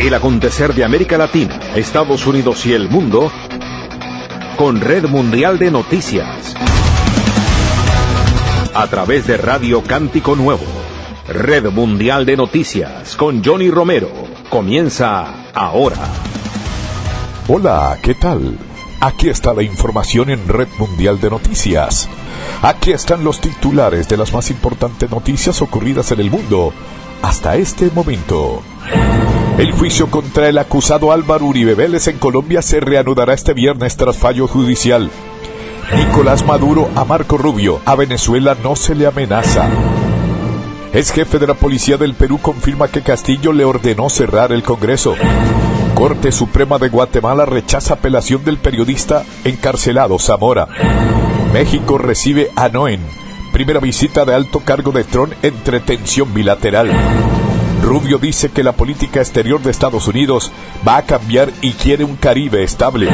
El acontecer de América Latina, Estados Unidos y el mundo con Red Mundial de Noticias. A través de Radio Cántico Nuevo. Red Mundial de Noticias con Johnny Romero. Comienza ahora. Hola, ¿qué tal? Aquí está la información en Red Mundial de Noticias. Aquí están los titulares de las más importantes noticias ocurridas en el mundo hasta este momento. El juicio contra el acusado Álvaro Uribe Vélez en Colombia se reanudará este viernes tras fallo judicial. Nicolás Maduro a Marco Rubio: a Venezuela no se le amenaza. Ex jefe de la policía del Perú confirma que Castillo le ordenó cerrar el Congreso. Corte Suprema de Guatemala rechaza apelación del periodista encarcelado Zamora. México recibe a Noen. Primera visita de alto cargo de Trump entre tensión bilateral. Rubio dice que la política exterior de Estados Unidos va a cambiar y quiere un Caribe estable.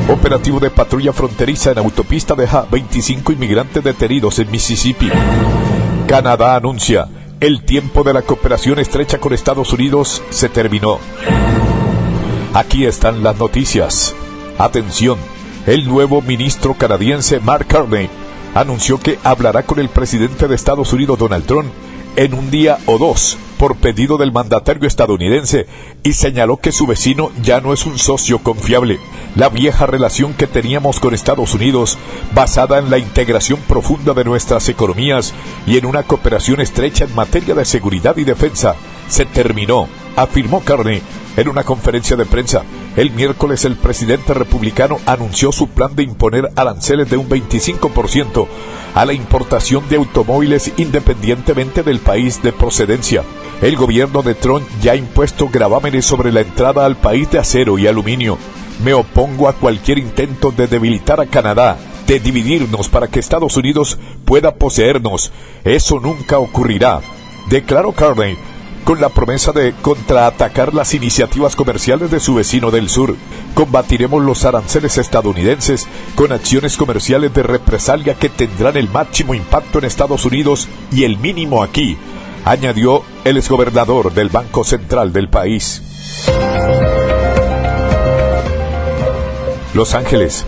Operativo de patrulla fronteriza en autopista deja 25 inmigrantes detenidos en Mississippi. Canadá anuncia: el tiempo de la cooperación estrecha con Estados Unidos se terminó. Aquí están las noticias. Atención, el nuevo ministro canadiense Mark Carney anunció que hablará con el presidente de Estados Unidos Donald Trump en un día o dos por pedido del mandatario estadounidense, y señaló que su vecino ya no es un socio confiable. La vieja relación que teníamos con Estados Unidos, basada en la integración profunda de nuestras economías y en una cooperación estrecha en materia de seguridad y defensa, se terminó, afirmó Carney en una conferencia de prensa. El miércoles el presidente republicano anunció su plan de imponer aranceles de un 25% a la importación de automóviles independientemente del país de procedencia. El gobierno de Trump ya ha impuesto gravámenes sobre la entrada al país de acero y aluminio. Me opongo a cualquier intento de debilitar a Canadá, de dividirnos para que Estados Unidos pueda poseernos. Eso nunca ocurrirá, declaró Carney, con la promesa de contraatacar las iniciativas comerciales de su vecino del sur. Combatiremos los aranceles estadounidenses con acciones comerciales de represalia que tendrán el máximo impacto en Estados Unidos y el mínimo aquí, añadió el exgobernador del Banco Central del país. Los Ángeles.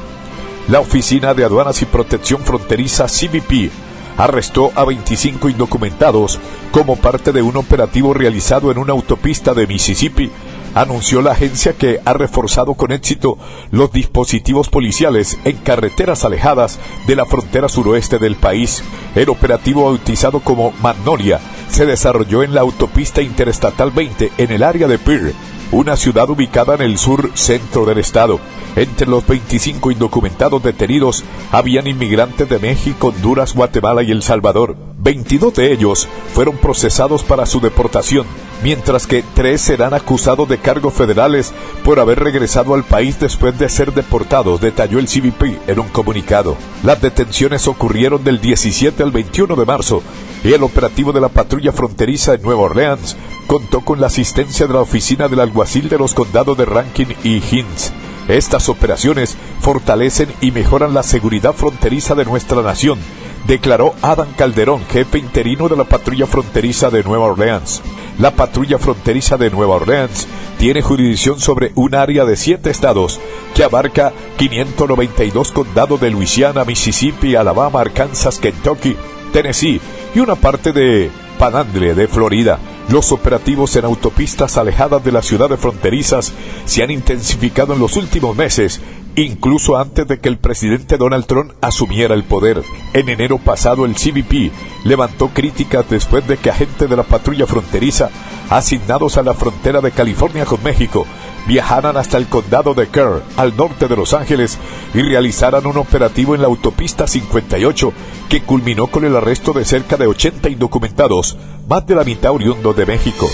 La Oficina de Aduanas y Protección Fronteriza CBP arrestó a 25 indocumentados como parte de un operativo realizado en una autopista de Mississippi. Anunció la agencia que ha reforzado con éxito los dispositivos policiales en carreteras alejadas de la frontera suroeste del país. El operativo, bautizado como Magnolia, se desarrolló en la autopista interestatal 20 en el área de Pierre, una ciudad ubicada en el sur centro del estado. Entre los 25 indocumentados detenidos habían inmigrantes de México, Honduras, Guatemala y El Salvador. 22 de ellos fueron procesados para su deportación, mientras que 3 serán acusados de cargos federales por haber regresado al país después de ser deportados, detalló el CBP en un comunicado. Las detenciones ocurrieron del 17 al 21 de marzo y el operativo de la patrulla fronteriza en Nueva Orleans contó con la asistencia de la oficina del alguacil de los condados de Rankin y Hinds. Estas operaciones fortalecen y mejoran la seguridad fronteriza de nuestra nación, declaró Adam Calderón, jefe interino de la patrulla fronteriza de Nueva Orleans. La patrulla fronteriza de Nueva Orleans tiene jurisdicción sobre un área de 7 estados que abarca 592 condados de Luisiana, Mississippi, Alabama, Arkansas, Kentucky, Tennessee y una parte de Panhandle de Florida. Los operativos en autopistas alejadas de las ciudades fronterizas se han intensificado en los últimos meses, incluso antes de que el presidente Donald Trump asumiera el poder. En enero pasado el CBP levantó críticas después de que agentes de la patrulla fronteriza asignados a la frontera de California con México viajaran hasta el condado de Kerr, al norte de Los Ángeles, y realizaran un operativo en la autopista 58 que culminó con el arresto de cerca de 80 indocumentados, más de la mitad oriundos de México.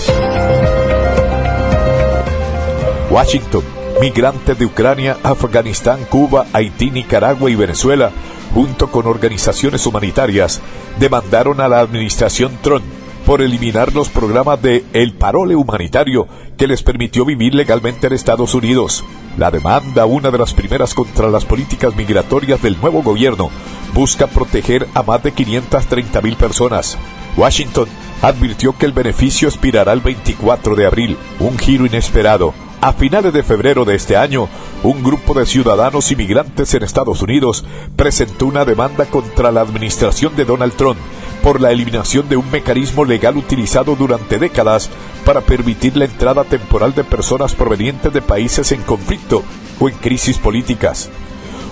Washington. Migrantes de Ucrania, Afganistán, Cuba, Haití, Nicaragua y Venezuela, junto con organizaciones humanitarias, demandaron a la administración Trump por eliminar los programas de El Parole Humanitario que les permitió vivir legalmente en Estados Unidos. La demanda, una de las primeras contra las políticas migratorias del nuevo gobierno, busca proteger a más de 530,000 personas. Washington advirtió que el beneficio expirará el 24 de abril, un giro inesperado. A finales de febrero de este año, un grupo de ciudadanos inmigrantes en Estados Unidos presentó una demanda contra la administración de Donald Trump por la eliminación de un mecanismo legal utilizado durante décadas para permitir la entrada temporal de personas provenientes de países en conflicto o en crisis políticas.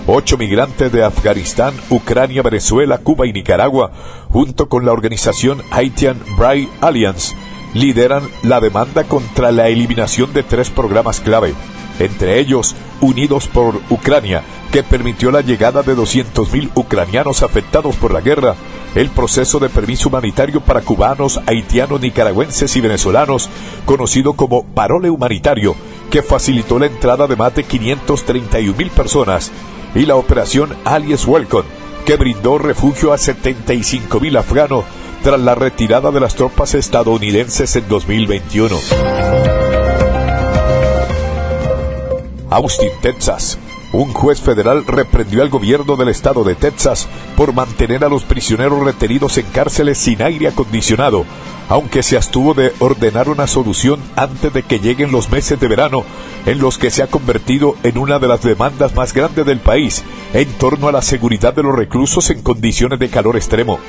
8 migrantes de Afganistán, Ucrania, Venezuela, Cuba y Nicaragua, junto con la organización Haitian Braille Alliance, lideran la demanda contra la eliminación de 3 programas clave, entre ellos Unidos por Ucrania, que permitió la llegada de 200.000 ucranianos afectados por la guerra, el proceso de permiso humanitario para cubanos, haitianos, nicaragüenses y venezolanos, conocido como Parole Humanitario, que facilitó la entrada de más de 531.000 personas, y la operación Allies Welcome, que brindó refugio a 75.000 afganos tras la retirada de las tropas estadounidenses en 2021. Austin, Texas. Un juez federal reprendió al gobierno del estado de Texas por mantener a los prisioneros retenidos en cárceles sin aire acondicionado, aunque se abstuvo de ordenar una solución antes de que lleguen los meses de verano, en los que se ha convertido en una de las demandas más grandes del país en torno a la seguridad de los reclusos en condiciones de calor extremo.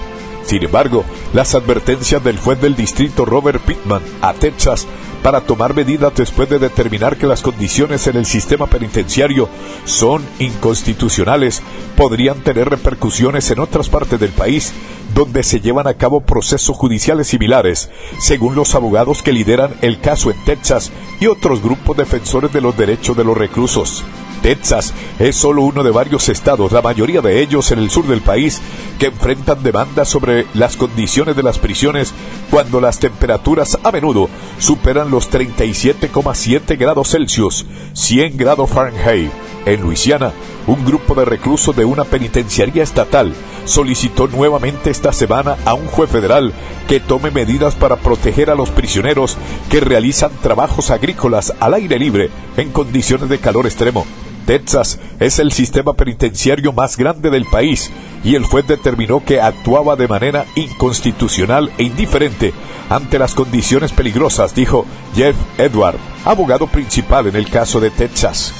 Sin embargo, las advertencias del juez del distrito Robert Pittman a Texas para tomar medidas después de determinar que las condiciones en el sistema penitenciario son inconstitucionales podrían tener repercusiones en otras partes del país donde se llevan a cabo procesos judiciales similares, según los abogados que lideran el caso en Texas y otros grupos defensores de los derechos de los reclusos. Texas es solo uno de varios estados, la mayoría de ellos en el sur del país, que enfrentan demandas sobre las condiciones de las prisiones cuando las temperaturas a menudo superan los 37,7 grados Celsius, 100 grados Fahrenheit. En Luisiana, un grupo de reclusos de una penitenciaría estatal solicitó nuevamente esta semana a un juez federal que tome medidas para proteger a los prisioneros que realizan trabajos agrícolas al aire libre en condiciones de calor extremo. Texas es el sistema penitenciario más grande del país y el juez determinó que actuaba de manera inconstitucional e indiferente ante las condiciones peligrosas, dijo Jeff Edward, abogado principal en el caso de Texas.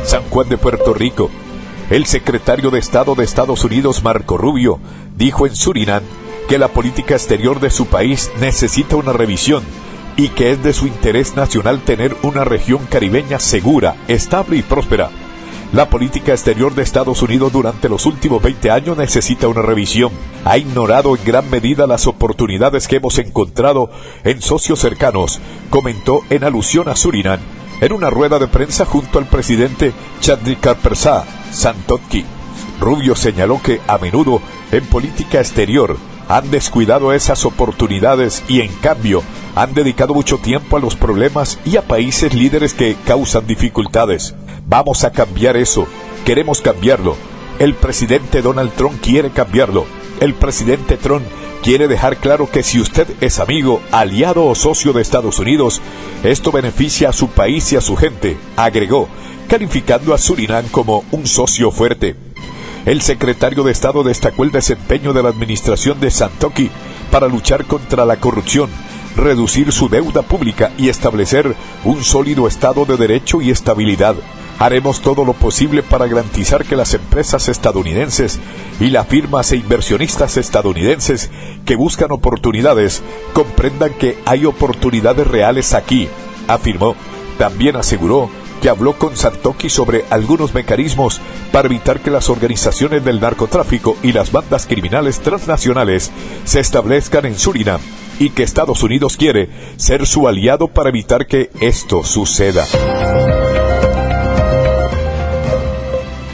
San Juan de Puerto Rico. El secretario de Estado de Estados Unidos, Marco Rubio, dijo en Surinam que la política exterior de su país necesita una revisión y que es de su interés nacional tener una región caribeña segura, estable y próspera. La política exterior de Estados Unidos durante los últimos 20 años necesita una revisión. Ha ignorado en gran medida las oportunidades que hemos encontrado en socios cercanos, comentó en alusión a Surinam en una rueda de prensa junto al presidente Chandrika Santokhi. Rubio señaló que a menudo en política exterior han descuidado esas oportunidades y en cambio han dedicado mucho tiempo a los problemas y a países líderes que causan dificultades. Vamos a cambiar eso, queremos cambiarlo. El presidente Donald Trump quiere cambiarlo. El presidente Trump quiere dejar claro que si usted es amigo, aliado o socio de Estados Unidos, esto beneficia a su país y a su gente, agregó, calificando a Surinam como un socio fuerte. El secretario de Estado destacó el desempeño de la administración de Santokhi para luchar contra la corrupción, reducir su deuda pública y establecer un sólido Estado de Derecho y estabilidad. Haremos todo lo posible para garantizar que las empresas estadounidenses y las firmas e inversionistas estadounidenses que buscan oportunidades comprendan que hay oportunidades reales aquí, afirmó. También aseguró que habló con Santokhi sobre algunos mecanismos para evitar que las organizaciones del narcotráfico y las bandas criminales transnacionales se establezcan en Surinam y que Estados Unidos quiere ser su aliado para evitar que esto suceda.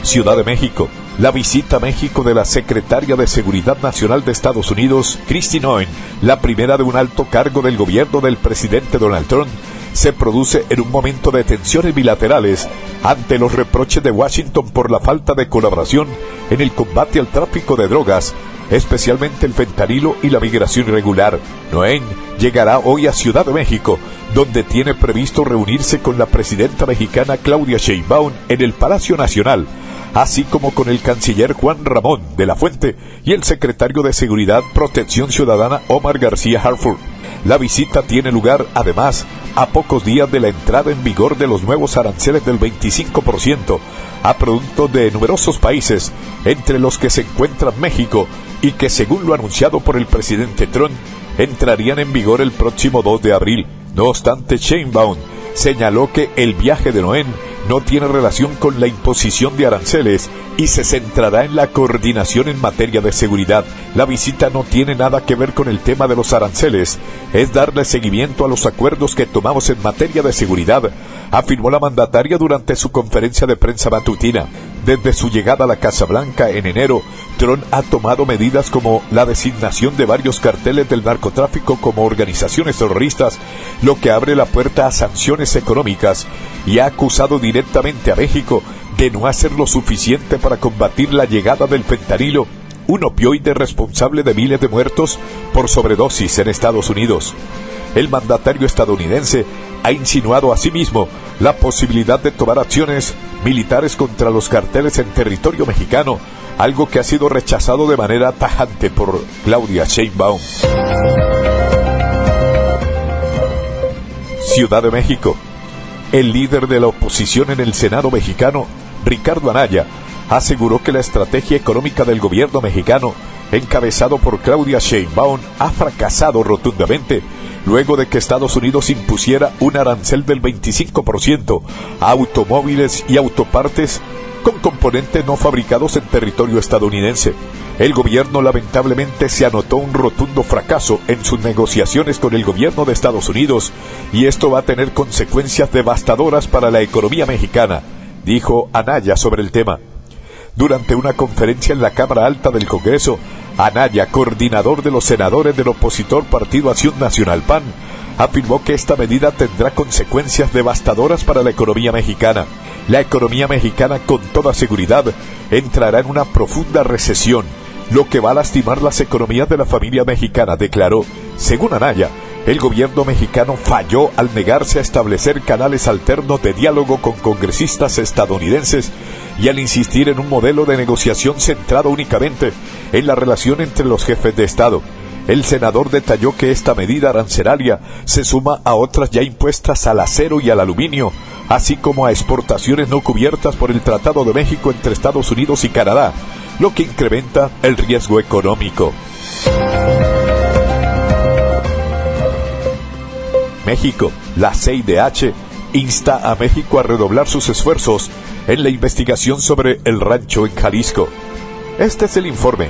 Ciudad de México. La visita a México de la secretaria de Seguridad Nacional de Estados Unidos, Kristi Noem, la primera de un alto cargo del gobierno del presidente Donald Trump, se produce en un momento de tensiones bilaterales ante los reproches de Washington por la falta de colaboración en el combate al tráfico de drogas, especialmente el fentanilo y la migración irregular. Noem llegará hoy a Ciudad de México, donde tiene previsto reunirse con la presidenta mexicana Claudia Sheinbaum en el Palacio Nacional, así como con el canciller Juan Ramón de la Fuente y el secretario de Seguridad Protección Ciudadana Omar García Harford. La visita tiene lugar, además, a pocos días de la entrada en vigor de los nuevos aranceles del 25% a productos de numerosos países, entre los que se encuentra México, y que, según lo anunciado por el presidente Trump, entrarían en vigor el próximo 2 de abril. No obstante, Sheinbaum señaló que el viaje de Noem no tiene relación con la imposición de aranceles y se centrará en la coordinación en materia de seguridad. La visita no tiene nada que ver con el tema de los aranceles, es darle seguimiento a los acuerdos que tomamos en materia de seguridad, afirmó la mandataria durante su conferencia de prensa matutina. Desde su llegada a la Casa Blanca en enero, Trump ha tomado medidas como la designación de varios carteles del narcotráfico como organizaciones terroristas, lo que abre la puerta a sanciones económicas, y ha acusado directamente a México de no hacer lo suficiente para combatir la llegada del fentanilo, un opioide responsable de miles de muertos por sobredosis en Estados Unidos. El mandatario estadounidense ha insinuado asimismo la posibilidad de tomar acciones militares contra los carteles en territorio mexicano, algo que ha sido rechazado de manera tajante por Claudia Sheinbaum. Ciudad de México. El líder de la oposición en el Senado mexicano, Ricardo Anaya, aseguró que la estrategia económica del gobierno mexicano, encabezado por Claudia Sheinbaum, ha fracasado rotundamente luego de que Estados Unidos impusiera un arancel del 25% a automóviles y autopartes con componentes no fabricados en territorio estadounidense. El gobierno lamentablemente se anotó un rotundo fracaso en sus negociaciones con el gobierno de Estados Unidos, y esto va a tener consecuencias devastadoras para la economía mexicana, dijo Anaya sobre el tema. Durante una conferencia en la Cámara Alta del Congreso, Anaya, coordinador de los senadores del opositor Partido Acción Nacional PAN, afirmó que esta medida tendrá consecuencias devastadoras para la economía mexicana. La economía mexicana, con toda seguridad, entrará en una profunda recesión, lo que va a lastimar las economías de la familia mexicana, declaró. Según Anaya, el gobierno mexicano falló al negarse a establecer canales alternos de diálogo con congresistas estadounidenses y al insistir en un modelo de negociación centrado únicamente en la relación entre los jefes de Estado. El senador detalló que esta medida arancelaria se suma a otras ya impuestas al acero y al aluminio, así como a exportaciones no cubiertas por el Tratado de México entre Estados Unidos y Canadá, lo que incrementa el riesgo económico. México. La CIDH insta a México a redoblar sus esfuerzos en la investigación sobre el rancho en Jalisco. Este es el informe.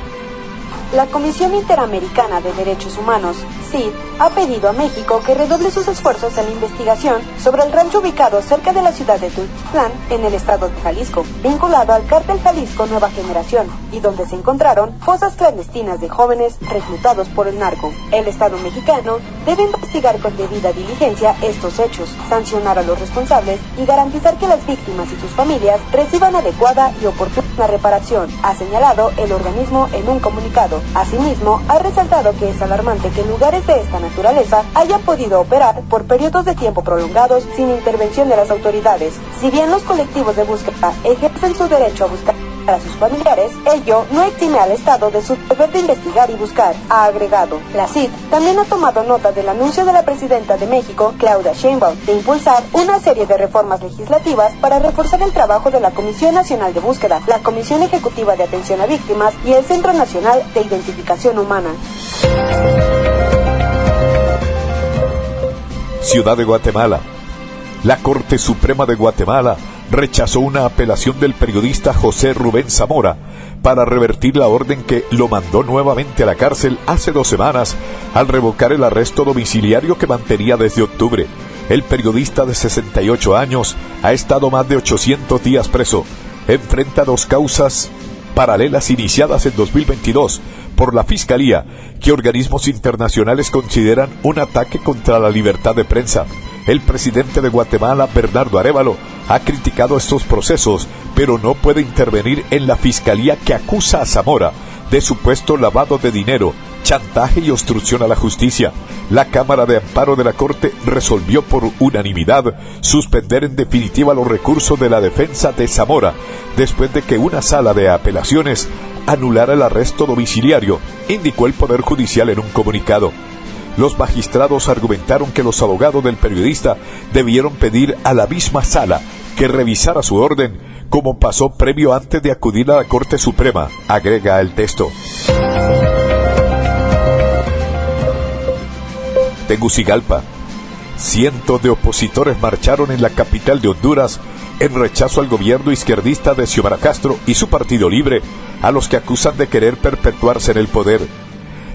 La Comisión Interamericana de Derechos Humanos, CID, ha pedido a México que redoble sus esfuerzos en la investigación sobre el rancho ubicado cerca de la ciudad de Tultitlán, en el estado de Jalisco, vinculado al cártel Jalisco Nueva Generación, y donde se encontraron fosas clandestinas de jóvenes reclutados por el narco. El Estado mexicano debe investigar con debida diligencia estos hechos, sancionar a los responsables y garantizar que las víctimas y sus familias reciban adecuada y oportuna reparación, ha señalado el organismo en un comunicado. Asimismo, ha resaltado que es alarmante que lugares de esta naturaleza hayan podido operar por periodos de tiempo prolongados sin intervención de las autoridades. Si bien los colectivos de búsqueda ejercen su derecho a buscar a sus familiares, ello no exime al Estado de su deber de investigar y buscar, ha agregado. La CID también ha tomado nota del anuncio de la presidenta de México, Claudia Sheinbaum, de impulsar una serie de reformas legislativas para reforzar el trabajo de la Comisión Nacional de Búsqueda, la Comisión Ejecutiva de Atención a Víctimas y el Centro Nacional de Identificación Humana. Ciudad de Guatemala. La Corte Suprema de Guatemala rechazó una apelación del periodista José Rubén Zamora para revertir la orden que lo mandó nuevamente a la cárcel hace 2 semanas al revocar el arresto domiciliario que mantenía desde octubre. El periodista de 68 años ha estado más de 800 días preso. Enfrenta 2 causas paralelas iniciadas en 2022 por la Fiscalía, que organismos internacionales consideran un ataque contra la libertad de prensa. El presidente de Guatemala, Bernardo Arévalo, ha criticado estos procesos, pero no puede intervenir en la Fiscalía que acusa a Zamora de supuesto lavado de dinero, chantaje y obstrucción a la justicia. La Cámara de Amparo de la Corte resolvió por unanimidad suspender en definitiva los recursos de la defensa de Zamora, después de que una sala de apelaciones anulara el arresto domiciliario, indicó el Poder Judicial en un comunicado. Los magistrados argumentaron que los abogados del periodista debieron pedir a la misma sala que revisara su orden, como pasó previo antes de acudir a la Corte Suprema, agrega el texto. Tegucigalpa. Cientos de opositores marcharon en la capital de Honduras en rechazo al gobierno izquierdista de Xiomara Castro y su Partido Libre, a los que acusan de querer perpetuarse en el poder.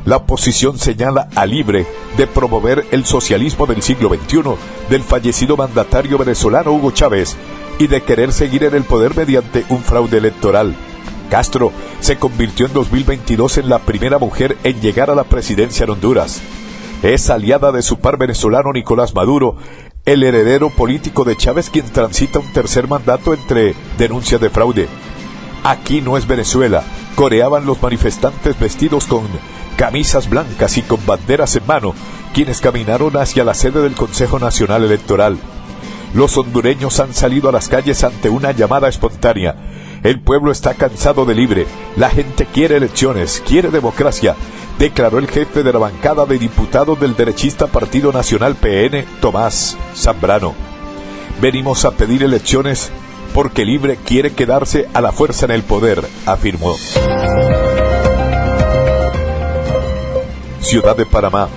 La oposición señala a Libre de promover el socialismo del siglo XXI del fallecido mandatario venezolano Hugo Chávez y de querer seguir en el poder mediante un fraude electoral. Castro se convirtió en 2022 en la primera mujer en llegar a la presidencia en Honduras. Es aliada de su par venezolano Nicolás Maduro, el heredero político de Chávez, quien transita un tercer mandato entre denuncias de fraude. Aquí no es Venezuela, coreaban los manifestantes vestidos con camisas blancas y con banderas en mano, quienes caminaron hacia la sede del Consejo Nacional Electoral. Los hondureños han salido a las calles ante una llamada espontánea. El pueblo está cansado de Libre, la gente quiere elecciones, quiere democracia, declaró el jefe de la bancada de diputados del derechista Partido Nacional PN, Tomás Zambrano. Venimos a pedir elecciones porque Libre quiere quedarse a la fuerza en el poder, afirmó. Ciudad de Panamá.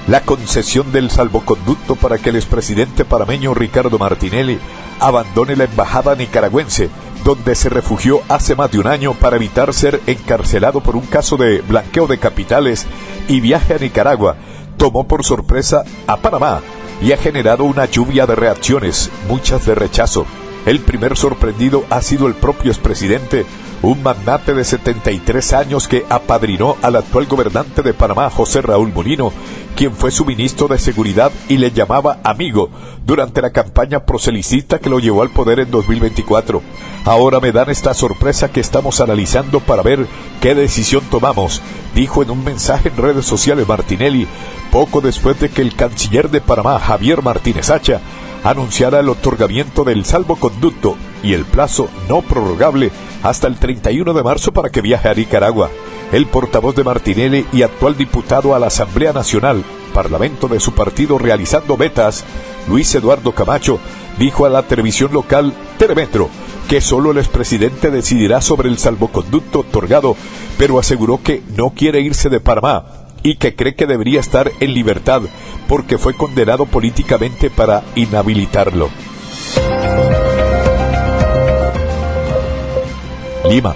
La concesión del salvoconducto para que el expresidente panameño Ricardo Martinelli abandone la embajada nicaragüense, donde se refugió hace más de un año para evitar ser encarcelado por un caso de blanqueo de capitales y viaje a Nicaragua, tomó por sorpresa a Panamá y ha generado una lluvia de reacciones, muchas de rechazo. El primer sorprendido ha sido el propio expresidente, un magnate de 73 años que apadrinó al actual gobernante de Panamá, José Raúl Mulino, quien fue su ministro de Seguridad y le llamaba amigo durante la campaña proselicista que lo llevó al poder en 2024. Ahora me dan esta sorpresa que estamos analizando para ver qué decisión tomamos, dijo en un mensaje en redes sociales Martinelli, poco después de que el canciller de Panamá, Javier Martínez Hacha, anunciara el otorgamiento del salvoconducto y el plazo no prorrogable hasta el 31 de marzo para que viaje a Nicaragua. El portavoz de Martinelli y actual diputado a la Asamblea Nacional, parlamento de su partido realizando vetas, Luis Eduardo Camacho, dijo a la televisión local Telemetro que solo el expresidente decidirá sobre el salvoconducto otorgado, pero aseguró que no quiere irse de Panamá y que cree que debería estar en libertad porque fue condenado políticamente para inhabilitarlo. Lima.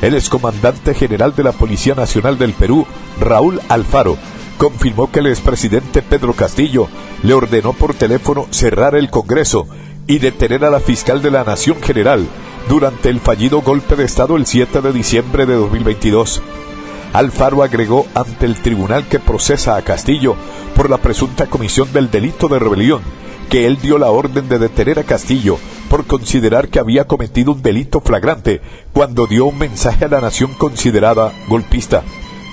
El excomandante general de la Policía Nacional del Perú, Raúl Alfaro, confirmó que el expresidente Pedro Castillo le ordenó por teléfono cerrar el Congreso y detener a la fiscal de la Nación General durante el fallido golpe de Estado el 7 de diciembre de 2022. Alfaro agregó ante el tribunal que procesa a Castillo por la presunta comisión del delito de rebelión que él dio la orden de detener a Castillo por considerar que había cometido un delito flagrante cuando dio un mensaje a la nación considerada golpista.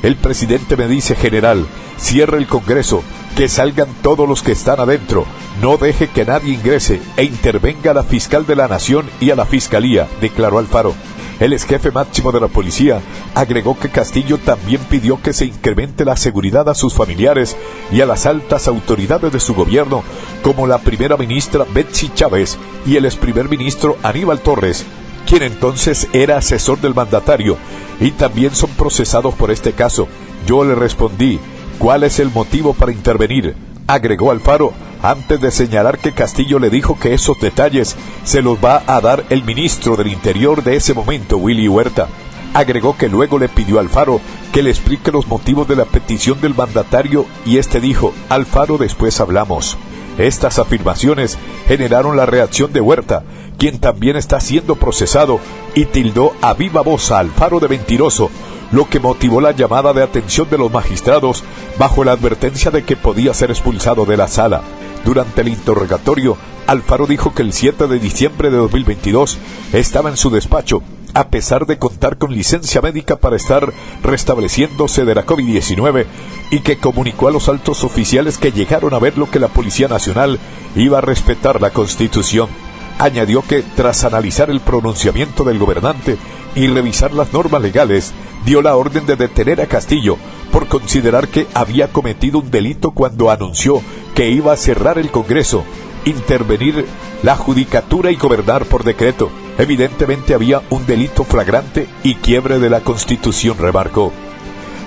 El presidente me dice: general, cierre el Congreso, que salgan todos los que están adentro, no deje que nadie ingrese e intervenga a la fiscal de la nación y a la fiscalía, declaró Alfaro. El exjefe máximo de la policía agregó que Castillo también pidió que se incremente la seguridad a sus familiares y a las altas autoridades de su gobierno, como la primera ministra Betsy Chávez y el ex primer ministro Aníbal Torres, quien entonces era asesor del mandatario, y también son procesados por este caso. Yo le respondí: ¿cuál es el motivo para intervenir?, agregó Alfaro, antes de señalar que Castillo le dijo que esos detalles se los va a dar el ministro del Interior de ese momento, Willy Huerta. Agregó que luego le pidió a Alfaro que le explique los motivos de la petición del mandatario y este dijo: Alfaro, después hablamos. Estas afirmaciones generaron la reacción de Huerta, quien también está siendo procesado, y tildó a viva voz a Alfaro de mentiroso, lo que motivó la llamada de atención de los magistrados bajo la advertencia de que podía ser expulsado de la sala. Durante el interrogatorio, Alfaro dijo que el 7 de diciembre de 2022 estaba en su despacho a pesar de contar con licencia médica para estar restableciéndose de la COVID-19, y que comunicó a los altos oficiales que llegaron a ver lo que la Policía Nacional iba a respetar la Constitución. Añadió que, tras analizar el pronunciamiento del gobernante y revisar las normas legales, dio la orden de detener a Castillo por considerar que había cometido un delito cuando anunció que iba a cerrar el Congreso, intervenir la judicatura y gobernar por decreto. Evidentemente había un delito flagrante y quiebre de la Constitución, remarcó.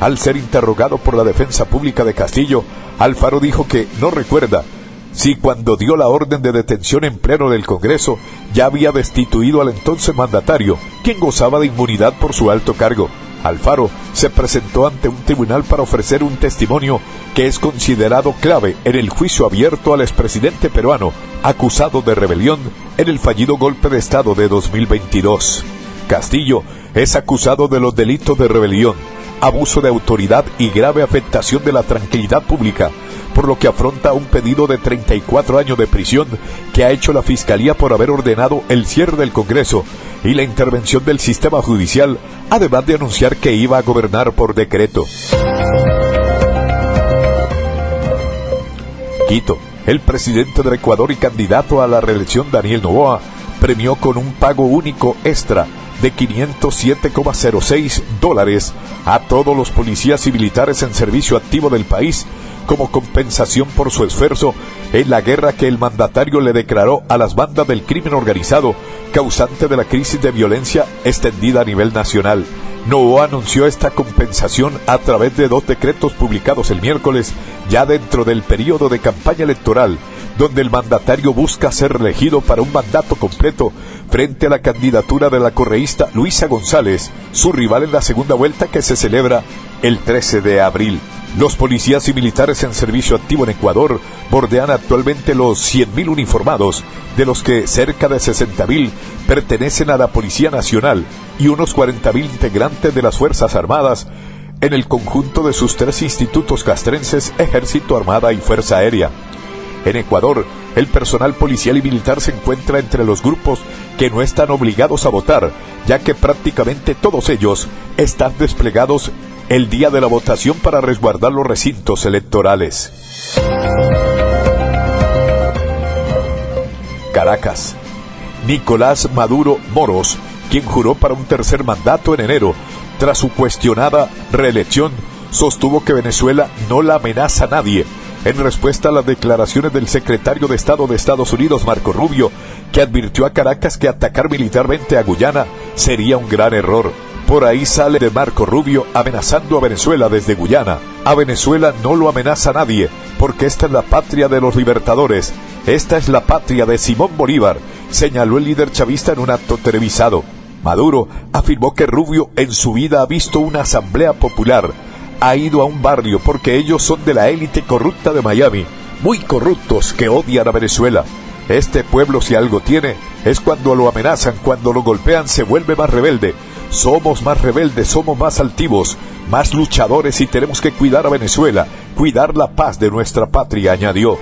Al ser interrogado por la defensa pública de Castillo, Alfaro dijo que no recuerda si cuando dio la orden de detención en pleno del Congreso ya había destituido al entonces mandatario, quien gozaba de inmunidad por su alto cargo. Alfaro se presentó ante un tribunal para ofrecer un testimonio que es considerado clave en el juicio abierto al expresidente peruano, acusado de rebelión en el fallido golpe de Estado de 2022. Castillo es acusado de los delitos de rebelión, abuso de autoridad y grave afectación de la tranquilidad pública, por lo que afronta un pedido de 34 años de prisión que ha hecho la Fiscalía por haber ordenado el cierre del Congreso y la intervención del sistema judicial, además de anunciar que iba a gobernar por decreto. Quito. El presidente del Ecuador y candidato a la reelección, Daniel Noboa, premió con un pago único extra de $507,06 a todos los policías y militares en servicio activo del país como compensación por su esfuerzo en la guerra que el mandatario le declaró a las bandas del crimen organizado, causante de la crisis de violencia extendida a nivel nacional. Noboa anunció esta compensación a través de 2 decretos publicados el miércoles, ya dentro del periodo de campaña electoral, donde el mandatario busca ser elegido para un mandato completo frente a la candidatura de la correísta Luisa González, su rival en la segunda vuelta que se celebra el 13 de abril. Los policías y militares en servicio activo en Ecuador bordean actualmente los 100.000 uniformados, de los que cerca de 60.000 pertenecen a la Policía Nacional y unos 40.000 integrantes de las Fuerzas Armadas en el conjunto de sus 3 institutos castrenses, Ejército, Armada y Fuerza Aérea. En Ecuador, el personal policial y militar se encuentra entre los grupos que no están obligados a votar, ya que prácticamente todos ellos están desplegados el día de la votación para resguardar los recintos electorales. Caracas. Nicolás Maduro Moros, quien juró para un tercer mandato en enero, tras su cuestionada reelección, sostuvo que Venezuela no la amenaza a nadie, en respuesta a las declaraciones del secretario de Estado de Estados Unidos, Marco Rubio, que advirtió a Caracas que atacar militarmente a Guyana sería un gran error. Por ahí sale de Marco Rubio amenazando a Venezuela desde Guyana. A Venezuela no lo amenaza nadie, porque esta es la patria de los libertadores. Esta es la patria de Simón Bolívar, señaló el líder chavista en un acto televisado. Maduro afirmó que Rubio en su vida ha visto una asamblea popular. Ha ido a un barrio porque ellos son de la élite corrupta de Miami, muy corruptos que odian a Venezuela. Este pueblo, si algo tiene, es cuando lo amenazan, cuando lo golpean se vuelve más rebelde. Somos más rebeldes, somos más altivos, más luchadores y tenemos que cuidar a Venezuela, cuidar la paz de nuestra patria, añadió.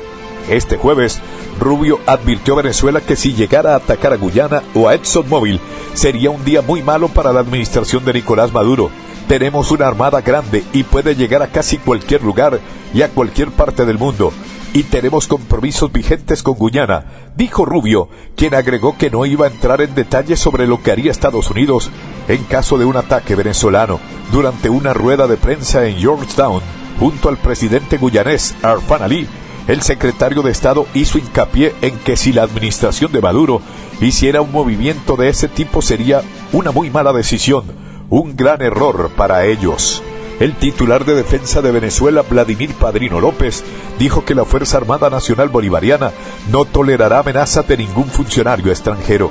Este jueves, Rubio advirtió a Venezuela que si llegara a atacar a Guyana o a ExxonMobil, sería un día muy malo para la administración de Nicolás Maduro. Tenemos una armada grande y puede llegar a casi cualquier lugar y a cualquier parte del mundo. Y tenemos compromisos vigentes con Guyana, dijo Rubio, quien agregó que no iba a entrar en detalles sobre lo que haría Estados Unidos en caso de un ataque venezolano. Durante una rueda de prensa en Georgetown, junto al presidente guyanés Arfan Ali, el secretario de Estado hizo hincapié en que si la administración de Maduro hiciera un movimiento de ese tipo sería una muy mala decisión, un gran error para ellos. El titular de Defensa de Venezuela, Vladimir Padrino López, dijo que la Fuerza Armada Nacional Bolivariana no tolerará amenazas de ningún funcionario extranjero.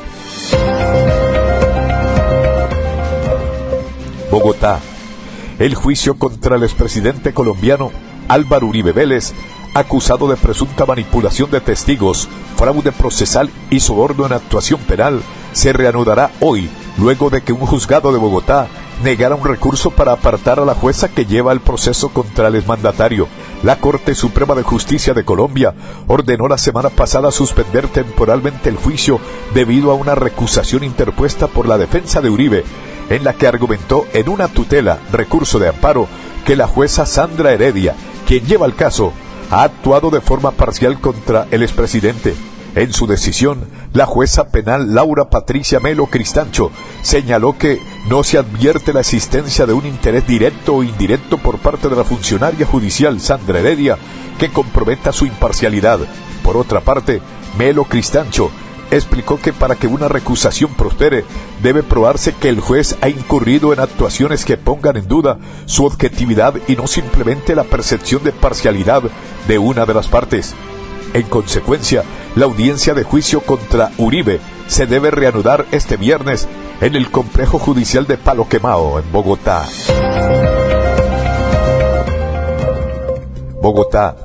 Bogotá. El juicio contra el expresidente colombiano Álvaro Uribe Vélez, acusado de presunta manipulación de testigos, fraude procesal y soborno en actuación penal, se reanudará hoy, luego de que un juzgado de Bogotá negara un recurso para apartar a la jueza que lleva el proceso contra el exmandatario. La Corte Suprema de Justicia de Colombia ordenó la semana pasada suspender temporalmente el juicio debido a una recusación interpuesta por la defensa de Uribe, en la que argumentó en una tutela, recurso de amparo, que la jueza Sandra Heredia, quien lleva el caso, ha actuado de forma parcial contra el expresidente. En su decisión, la jueza penal Laura Patricia Melo Cristancho señaló que no se advierte la existencia de un interés directo o indirecto por parte de la funcionaria judicial Sandra Heredia que comprometa su imparcialidad. Por otra parte, Melo Cristancho explicó que para que una recusación prospere, debe probarse que el juez ha incurrido en actuaciones que pongan en duda su objetividad y no simplemente la percepción de parcialidad de una de las partes. En consecuencia, la audiencia de juicio contra Uribe se debe reanudar este viernes en el complejo judicial de Palo Quemao, en Bogotá. Bogotá.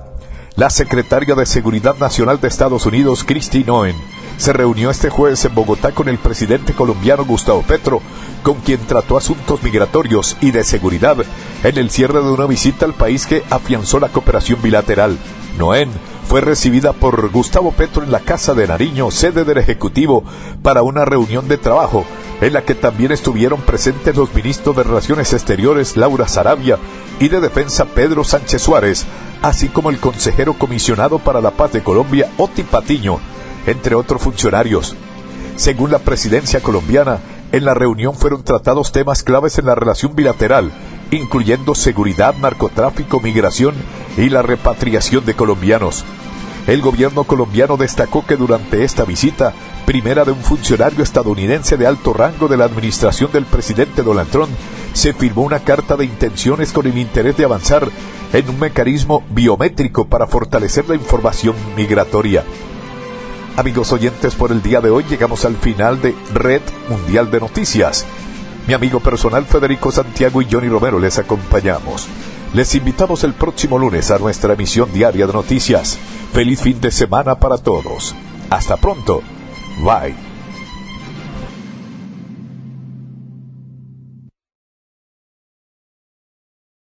La secretaria de Seguridad Nacional de Estados Unidos, Kristi Noem, se reunió este jueves en Bogotá con el presidente colombiano Gustavo Petro, con quien trató asuntos migratorios y de seguridad en el cierre de una visita al país que afianzó la cooperación bilateral. Noem fue recibida por Gustavo Petro en la Casa de Nariño, sede del Ejecutivo, para una reunión de trabajo, en la que también estuvieron presentes los ministros de Relaciones Exteriores Laura Sarabia y de Defensa Pedro Sánchez Suárez, así como el consejero comisionado para la paz de Colombia, Oti Patiño, entre otros funcionarios. Según la presidencia colombiana, en la reunión fueron tratados temas claves en la relación bilateral, incluyendo seguridad, narcotráfico, migración y la repatriación de colombianos. El gobierno colombiano destacó que durante esta visita, primera de un funcionario estadounidense de alto rango de la administración del presidente Donald Trump, se firmó una carta de intenciones con el interés de avanzar en un mecanismo biométrico para fortalecer la información migratoria. Amigos oyentes, por el día de hoy llegamos al final de Red Mundial de Noticias. Mi amigo personal Federico Santiago y Johnny Romero les acompañamos. Les invitamos el próximo lunes a nuestra emisión diaria de noticias. Feliz fin de semana para todos. Hasta pronto. Bye.